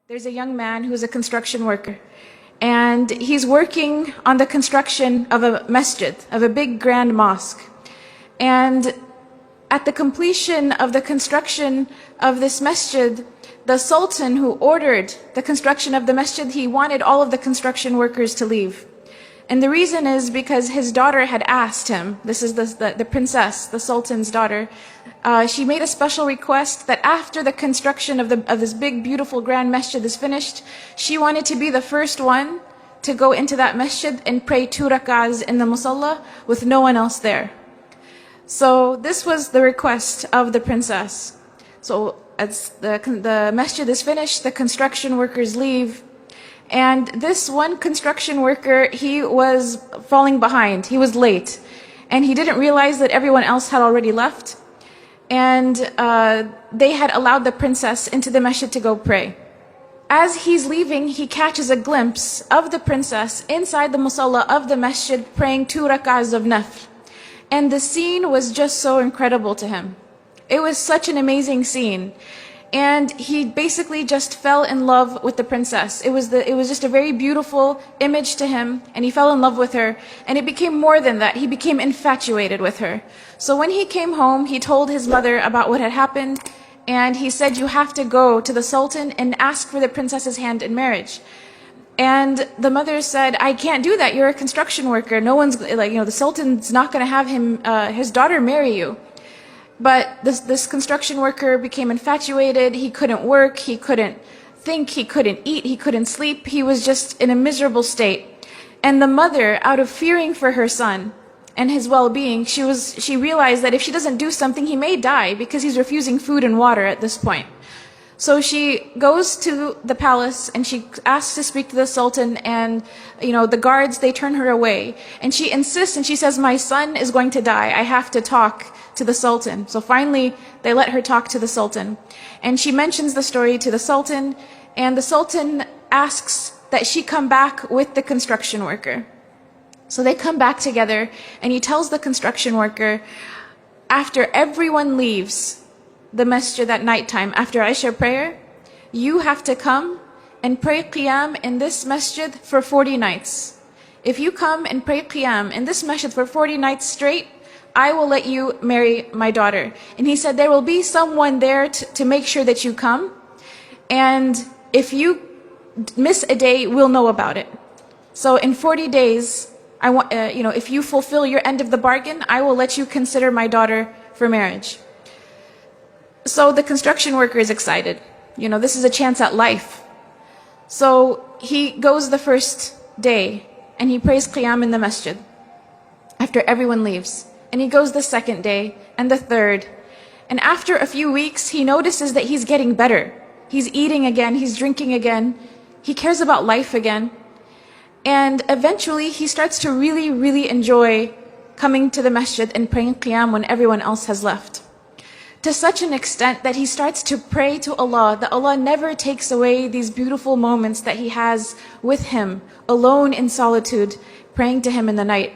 There's a young man who's a construction worker, and he's working on the construction of a masjid, of a big grand mosque. And at the completion of the construction of this masjid, the sultan who ordered the construction of the masjid, he wanted all of the construction workers to leave. And the reason is because his daughter had asked him, this is the princess, the sultan's daughter, she made a special request that after the construction of this big, beautiful, grand masjid is finished, she wanted to be the first one to go into that masjid and pray 2 rak'ahs in the musalla with no one else there. So this was the request of the princess. So as the masjid is finished, the construction workers leave. And this one construction worker, he was falling behind. He was late. And he didn't realize that everyone else had already left. And they had allowed the princess into the masjid to go pray. As he's leaving, he catches a glimpse of the princess inside the musalla of the masjid praying 2 rak'ahs of nafl. And the scene was just so incredible to him. It was such an amazing scene. And he basically just fell in love with the princess. It was just a very beautiful image to him, and he fell in love with her. And it became more than that. He became infatuated with her. So when he came home, he told his mother about what had happened, and he said, "You have to go to the sultan and ask for the princess's hand in marriage." And the mother said, "I can't do that. You're a construction worker. No one's the sultan's not going to have his daughter marry you." But this construction worker became infatuated. He couldn't work, he couldn't think, he couldn't eat, he couldn't sleep. He was just in a miserable state. And the mother, out of fearing for her son and his well-being, she realized that if she doesn't do something, he may die because he's refusing food and water at this point. So she goes to the palace and she asks to speak to the sultan, and the guards, they turn her away. And she insists and she says, "My son is going to die. I have to talk to the sultan." So finally they let her talk to the sultan. And she mentions the story to the sultan, and the sultan asks that she come back with the construction worker. So they come back together, and he tells the construction worker, after everyone leaves the masjid at nighttime, after Isha prayer, you have to come and pray qiyam in this masjid for 40 nights. If you come and pray qiyam in this masjid for 40 nights straight, I will let you marry my daughter. And he said, there will be someone there to make sure that you come. And if you miss a day, we'll know about it. So in 40 days, I want, if you fulfill your end of the bargain, I will let you consider my daughter for marriage. So the construction worker is excited. This is a chance at life. So he goes the first day and he prays qiyam in the masjid after everyone leaves. And he goes the second day and the third. And after a few weeks, he notices that he's getting better. He's eating again, he's drinking again. He cares about life again. And eventually he starts to really, really enjoy coming to the masjid and praying qiyam when everyone else has left. To such an extent that he starts to pray to Allah, that Allah never takes away these beautiful moments that he has with him, alone in solitude, praying to him in the night.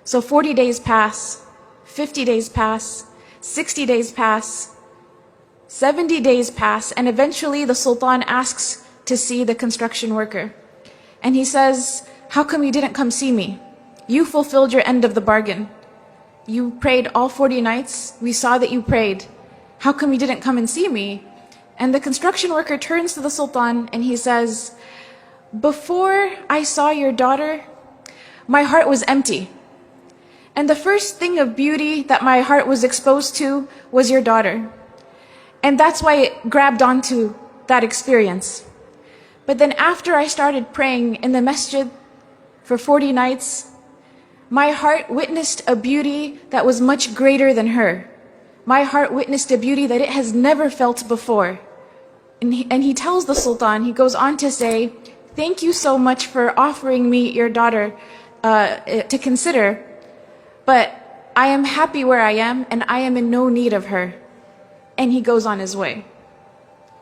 So 40 days pass, 50 days pass, 60 days pass, 70 days pass, and eventually the sultan asks to see the construction worker. And he says, "How come you didn't come see me? You fulfilled your end of the bargain. You prayed all 40 nights. We saw that you prayed. How come you didn't come and see me?" And the construction worker turns to the sultan and he says, "Before I saw your daughter, my heart was empty. And the first thing of beauty that my heart was exposed to was your daughter. And that's why it grabbed onto that experience. But then after I started praying in the masjid for 40 nights, my heart witnessed a beauty that was much greater than her. My heart witnessed a beauty that it has never felt before." And he tells the sultan, he goes on to say, "Thank you so much for offering me your daughter to consider. But I am happy where I am, and I am in no need of her." And he goes on his way.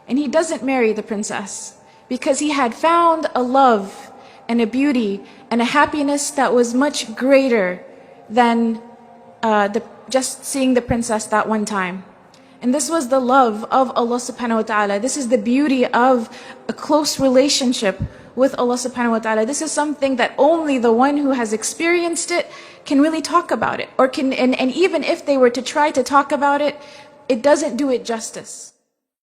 And he doesn't marry the princess because he had found a love and a beauty and a happiness that was much greater than just seeing the princess that one time. And this was the love of Allah subhanahu wa ta'ala. This is the beauty of a close relationship with Allah subhanahu wa ta'ala. This is something that only the one who has experienced it can really talk about it. Or can, and even if they were to try to talk about it, it doesn't do it justice.